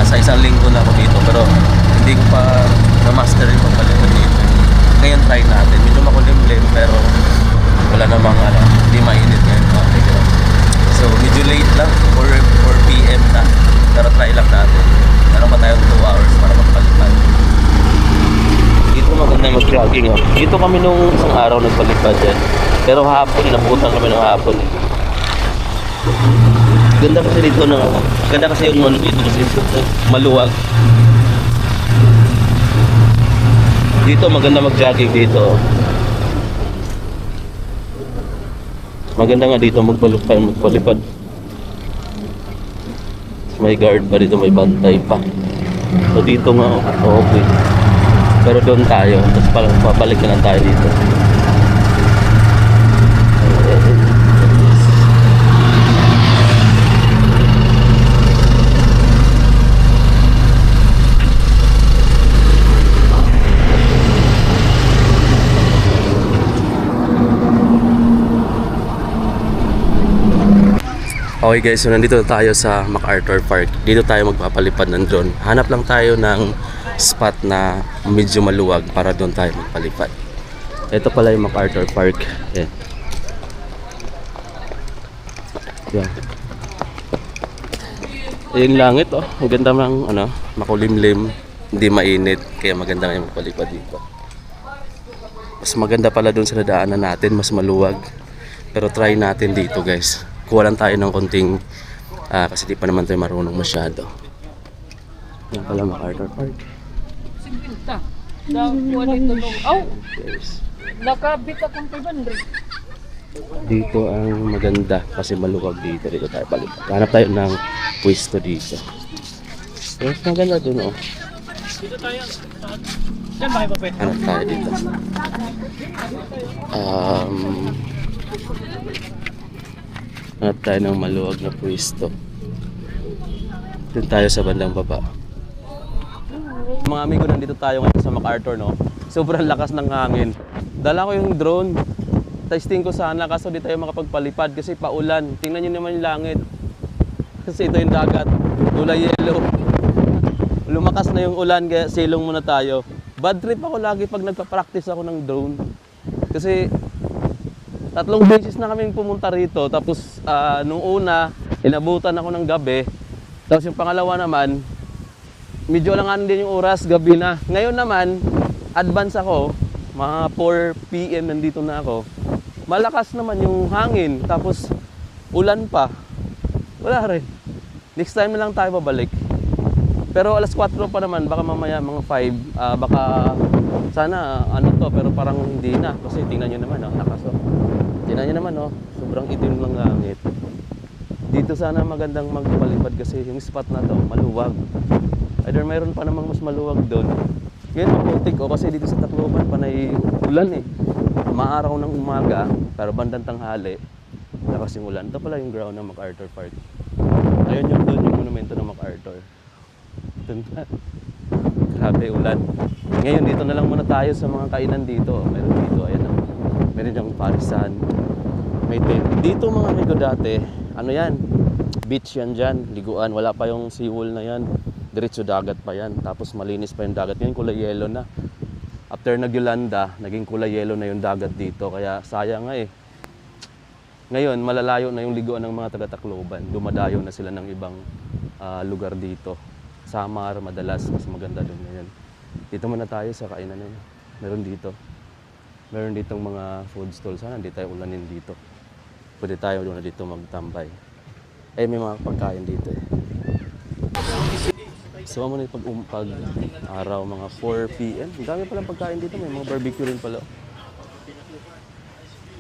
nasa isang linggo na ako dito, pero hindi ko pa na-master yung pagpalipad dito. Ngayon try natin, medyo makulimlim pero wala namang hindi mainit ngayon. Okay, so medyo late lang, 4 PM na, pero try lang natin. Meron pa tayong 2 hours para magpalipad. Dito maganda mag-jogging. Dito kami nung isang araw nagpalipad yan, pero hapon, inabutan kami ng hapon. Ganda kasi dito ng ganda kasi yung dito kasi maluwag. Dito maganda mag-jogging dito. Maganda nga dito magpalipad. May guard pa dito, may bantay pa. So dito nga okay. Pero doon tayo, tapos papalik na lang tayo dito. Okay guys, so nandito tayo sa MacArthur Park. Dito tayo magpapalipad ng drone. Hanap lang tayo ng spot na medyo maluwag para doon tayo magpalipad. Ito pala yung MacArthur Park. Yan. Yan. Yung langit ang ganda ng makulimlim, hindi mainit, kaya maganda nga magpalipad dito. Mas maganda pala doon sa nadaanan natin, mas maluwag. Pero try natin dito guys. Kuha lang tayo ng konting kasi di pa naman tayo marunong masyado. Yan pala MacArthur Park. Sinta. Dakuha nito nung Yes. nakabit akong 500. Dito ang maganda kasi maluwag dito. Dito tayo balik. Hanap tayo ng pwesto dito. Yes, maganda doon Dito tayo. Diyan ba kayo pape? Hanap tayo dito. Hanap tayo ng maluwag na pwesto. Doon tayo sa bandang baba. Mga amigo, nandito tayo ngayon sa MacArthur, no? Sobrang lakas ng hangin. Dala ko yung drone. Testing ko sana kaso di tayo makapagpalipad kasi paulan. Tingnan nyo naman yung langit. Kasi ito yung dagat. Kulay yellow. Lumakas na yung ulan kaya silong muna tayo. Bad trip ako lagi pag nagpa-practice ako ng drone. Kasi 3 beses na kaming pumunta rito. Tapos nung una, inabutan ako ng gabi. Tapos yung pangalawa naman, medyo alangan din yung oras, gabi na. Ngayon naman, advance ako. Mga 4 PM nandito na ako. Malakas naman yung hangin. Tapos ulan pa. Wala rin. Next time na lang tayo babalik. Pero alas 4 pa naman, baka mamaya mga 5. Baka sana pero parang hindi na. Kasi tingnan nyo naman, lakas tingnan nyo naman, sobrang itim ng langit. Dito sana magandang magpalipad kasi yung spot na to maluwag. Either mayroon pa namang mas maluwag doon. Ngayon maputik kasi dito sa Tacloban panay ulan maaraw ng umaga pero bandang tanghali lakas yung ulan. Ito pala yung ground ng MacArthur Park. Ayun yung doon yung monumento ng MacArthur. Grabe ulan. Ngayon dito na lang muna tayo sa mga kainan dito. Meron dito, ayan meron yung parisan. May tent. Dito mga amigo dati, yan? Beach yan dyan, liguan. Wala pa yung seawall na yan. Diretso dagat pa yan. Tapos malinis pa yung dagat. Ngayon kulay yellow na. After nag-Yolanda, naging kulay yellow na yung dagat dito. Kaya sayang nga Ngayon, malalayo na yung liguan ng mga taga-Tacloban. Dumadayo na sila ng ibang lugar dito. Samar, madalas, mas maganda doon ngayon. Dito muna tayo sa kainan na yun. Meron dito. Meron ditong mga food stall. Sana hindi tayo ulanin dito. Pwede tayo doon na dito magtambay. May mga pagkain dito So mo na pag araw, mga 4 PM. Ang dami palang pagkain dito. May mga barbecue rin pala.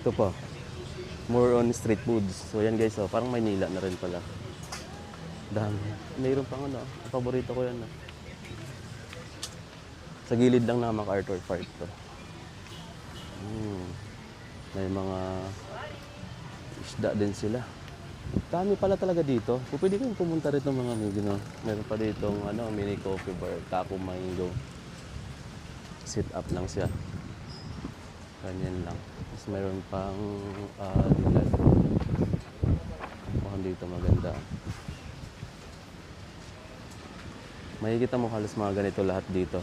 Ito pa. More on street foods. So yan guys, parang Maynila na rin pala. Dami. Mayroon pang paborito ko yan. Sa gilid lang ng MacArthur Park to. May mga isda din sila. Dami pala talaga dito. Pwede kayong pumunta rito mga amigo, Meron pa ditong mini coffee bar, Taco Mango. Sit up lang siya. Ganyan lang. Tapos meron pang dilag. Mukhang dito maganda. Makikita mo halos mga ganito lahat dito.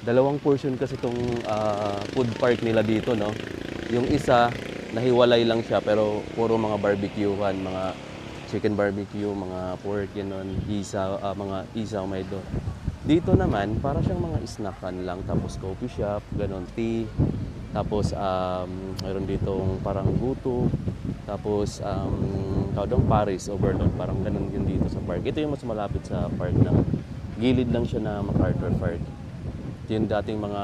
Dalawang portion kasi itong food park nila dito, no? Yung isa, nahiwalay lang siya pero puro mga barbecuehan, mga chicken barbecue, mga pork, yun, mga isaw may doon. Dito naman, para siyang mga snackan lang, tapos coffee shop, ganon, tea, tapos mayroon ditong parang guto, tapos kaudong Paris, Overload, parang ganon yun dito sa park. Ito yung mas malapit sa park ng gilid lang siya na MacArthur Park. Ito yung dating mga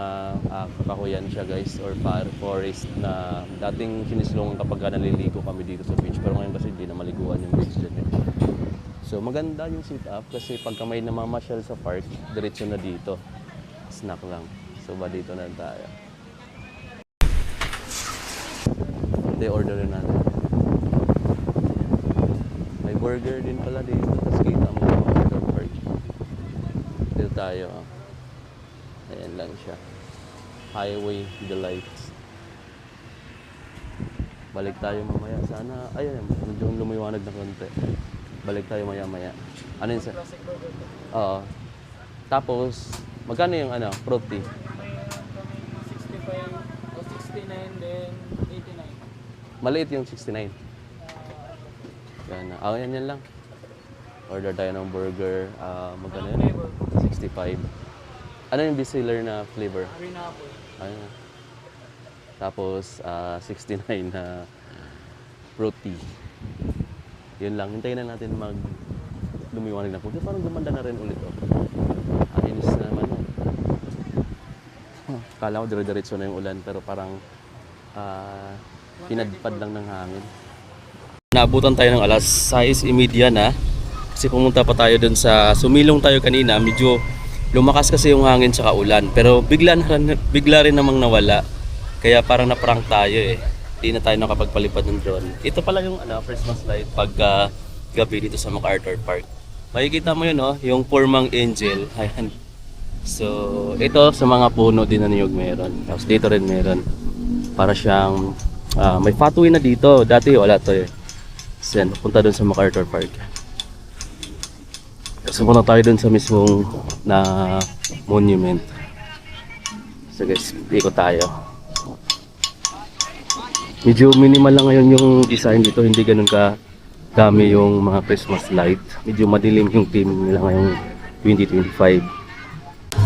kakahuyan siya guys, or forest na dating sinislungan kapag naliligo kami dito sa beach. Pero ngayon kasi hindi na maliguan yung beach dyan eh. So maganda yung sit up kasi pagka may namamasyal sa park, diretso na dito. Snack lang. So ba dito na tayo. Hindi, order natin. May burger din pala dito. Tapos kita mo yung MacArthur Park. Dito tayo. Ayan lang siya. Highway Delights. Balik tayo mamaya. Sana, ayun, medyo lumiwanag na konti. Balik tayo maya-maya. Ano yun, sir? Oo. Tapos, magkano yung fruit tea? May 65 o 69 then 89. Maliit yung 69. Yan. Yan lang. Order tayo ng burger. Magkano yun? 65. Ano yung bestseller na flavor? Pineapple. Ayun. Tapos, 69 na fruit tea. Yun lang. Hintayin na natin lumiwanag na po. Parang gumanda na rin ulit. Inis na naman. Kala ko dire-diretso na yung ulan pero parang pinadpad lang ng hangin. Naabutan tayo ng alas 6:30 na. Kasi pumunta pa tayo dun sumilong tayo kanina. Medyo lumakas kasi yung hangin sa ulan. Pero bigla rin namang nawala. Kaya parang naprank tayo eh. Hindi na tayo nakapagpalipad ng drone. Ito pala yung Christmas light pagka gabi dito sa MacArthur Park. Makikita mo yun, yung Purmang Angel. Ayan. So, ito sa mga puno din na niyog meron. Tapos dito rin meron. Para siyang may pathway na dito. Dati wala to eh. So, yan, punta dun sa MacArthur Park. So, punta tayo dun sa mismong na monument. So guys, ikot tayo. Medyo minimal lang ngayon yung design dito, hindi ganun ka dami yung mga Christmas light. Medyo madilim yung theme nila ngayong 2025.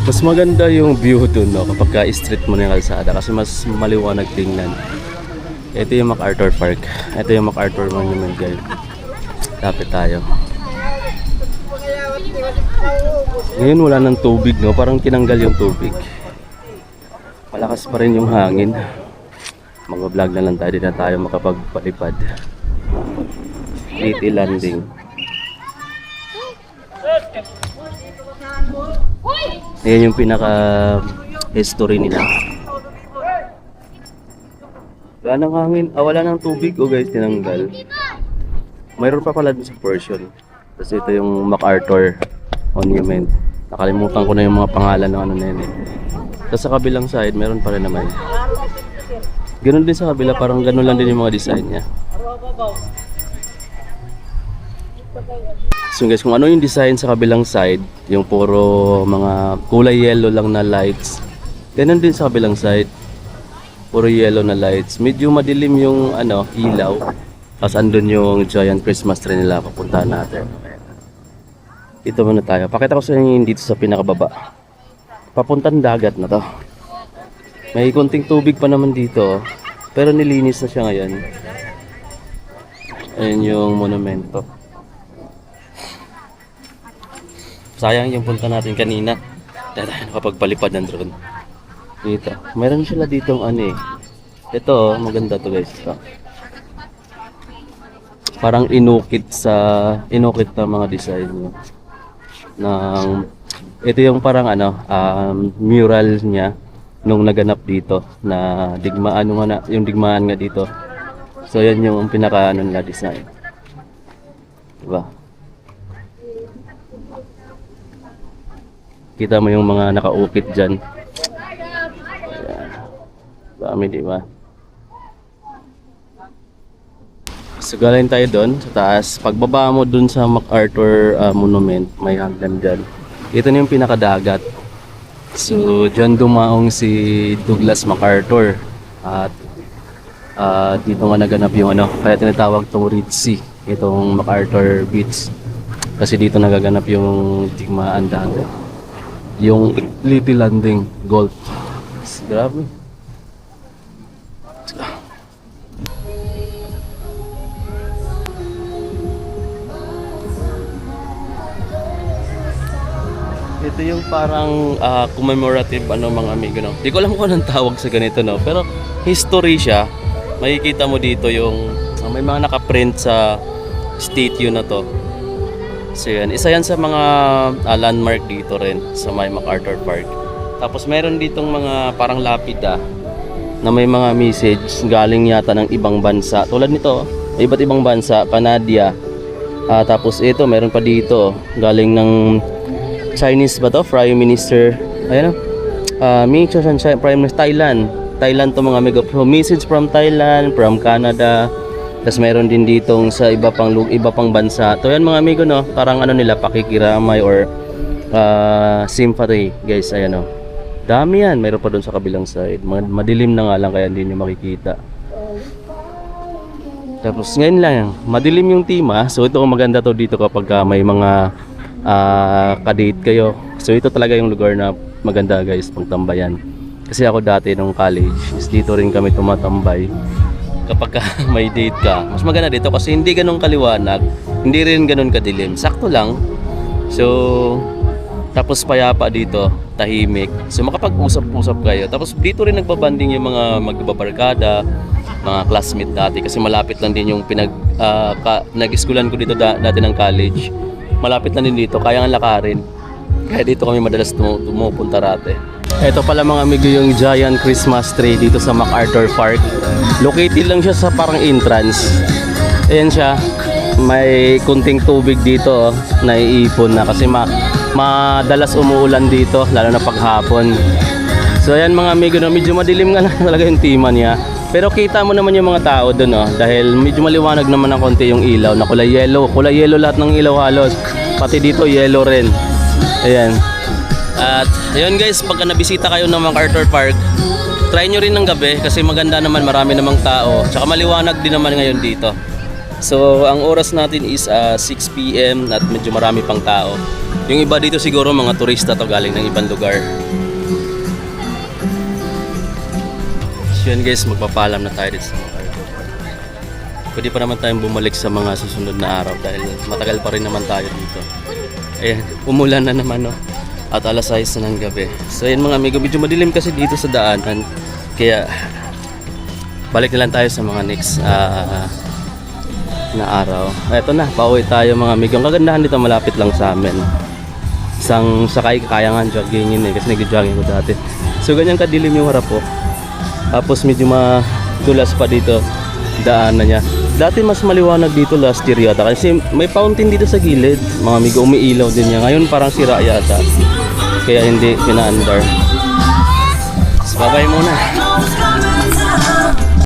Mas maganda yung view dun, no, kapag ka-street mo na yung kalsada kasi mas maliwanag tingnan. Ito yung MacArthur Park. Ito yung MacArthur Monument guys. Lapit tayo. Ngayon wala ng tubig, no? Parang tinanggal yung tubig. Malakas pa rin yung hangin. Mag-vlog na lang tayo, di na tayo makapagpalipad. City landing. Ayan yung pinaka-history nila. Wala ng hangin, wala ng tubig guys, tinanggal. Mayroon pa pala dun sa portion. Tapos ito yung MacArthur Monument. Nakalimutan ko na yung mga pangalan ng na yun eh. Tapos sa kabilang side, meron pa rin naman. Ganun din sa kabila, parang ganun lang din yung mga design niya. So guys, kung ano yung design sa kabilang side, yung puro mga kulay yellow lang na lights. Ganun din sa kabilang side. Puro yellow na lights. Medyo madilim yung ilaw. Tapos andun yung giant Christmas tree nila, papuntahan natin. Dito muna tayo. Pakita ko sa inyo dito sa pinakababa. Papuntang dagat na to. May konting tubig pa naman dito. Pero nilinis na siya ngayon. Ayan yung monumento. Sayang yung punta natin kanina. Dahil tayo nakapagpalipad ng drone. Dito. Mayroon sila ditong Ito, maganda to guys. Ito. Parang inukit na mga design nyo. Ito yung parang mural niya nung naganap dito na yung digmaan nga dito. So yan yung pinaka nila design. Diba? Kita mo yung mga nakaukit dyan. Ayan. Dami, diba? So galing tayo doon sa taas. Pagbaba mo doon sa MacArthur Monument, may hagdan dyan. Ito na yung pinakadagat. So, dyan dumaong si Douglas MacArthur. At dito nga naganap yung ano, kaya tinatawag itong Red Sea, itong MacArthur Beach. Kasi dito nagaganap yung digmaan dati. Yung Little Landing Gulf. Grabe. Ito yung parang commemorative mga amigo, no. Di ko alam kung anong tawag sa ganito, no. Pero history siya. Makikita mo dito yung may mga nakaprint sa statue na to. So yan, isa yan sa mga landmark dito rin sa may MacArthur Park. Tapos meron ditong mga parang lapida na may mga message galing yata ng ibang bansa. Tulad nito, iba't ibang bansa, Canada. Tapos ito, meron pa dito galing ng Chinese ba to? Prime Minister. Ayan o. Prime Minister Thailand. Thailand to mga amigo. So, message from Thailand, from Canada. Tapos meron din ditong sa iba pang bansa. To yan mga amigo, no? Parang ano nila, pakikiramay or sympathy. Guys, ayan o. Dami yan. Meron pa doon sa kabilang side. Madilim na nga lang kaya hindi nyo makikita. Tapos ngayon lang, madilim yung tema. So ito maganda to dito kapag may mga kadate kayo. So ito talaga yung lugar na maganda guys pagtambayan. Kasi ako dati nung college is dito rin kami tumatambay. Kapag may date ka, mas maganda dito kasi hindi ganun kaliwanag, hindi rin ganun kadilim, sakto lang. So tapos payapa dito, tahimik. So makapag-usap-usap kayo. Tapos dito rin nagbabanding yung mga magbabarkada, mga classmate dati kasi malapit lang din yung nag-schoolan ko dito dati ng college. Malapit na din dito, kaya nga lakarin. Kaya dito kami madalas tumupunta rate. Ito pala mga amigo yung giant Christmas tree dito sa MacArthur Park. Located lang siya sa parang entrance. Ayan siya. May kunting tubig dito na iipon na kasi madalas umuulan dito lalo na paghapon. So ayan mga amigo, medyo madilim nga lang talaga yung tema niya. Pero kita mo naman yung mga tao doon, oh, dahil medyo maliwanag naman ng konti yung ilaw na kulay yellow. Kulay yellow lahat ng ilaw halos. Pati dito yellow rin. Ayan. At ayun guys, pagka nabisita kayo ng MacArthur Park, try nyo rin ng gabi kasi maganda naman, marami namang tao. Tsaka maliwanag din naman ngayon dito. So ang oras natin is 6 PM at medyo marami pang tao. Yung iba dito siguro mga turista to galing ng ibang lugar. So yun guys, magpapalam na tayo dito sa MacArthur Park. Pwede pa naman tayong bumalik sa mga susunod na araw dahil matagal pa rin naman tayo dito. Ayan, umulan na naman, no? At alas 6 na ng gabi. So ayan mga amigo, medyo madilim kasi dito sa daanan. Kaya balik na lang tayo sa mga next na araw. Eto na, pauwi tayo mga amigo. Ang kagandahan dito, malapit lang sa amin. Isang sakay, kaya nga joggingin kasi nag-jogging ko dati. So ganyan kadilim yung harap ko. Tapos medyo madulas pa dito daanan niya. Dati mas maliwanag dito last year yata kasi may fountain dito sa gilid. Mga amigo, umiilaw din niya. Ngayon parang sira yata. Kaya hindi pinaandar. So bye-bye muna.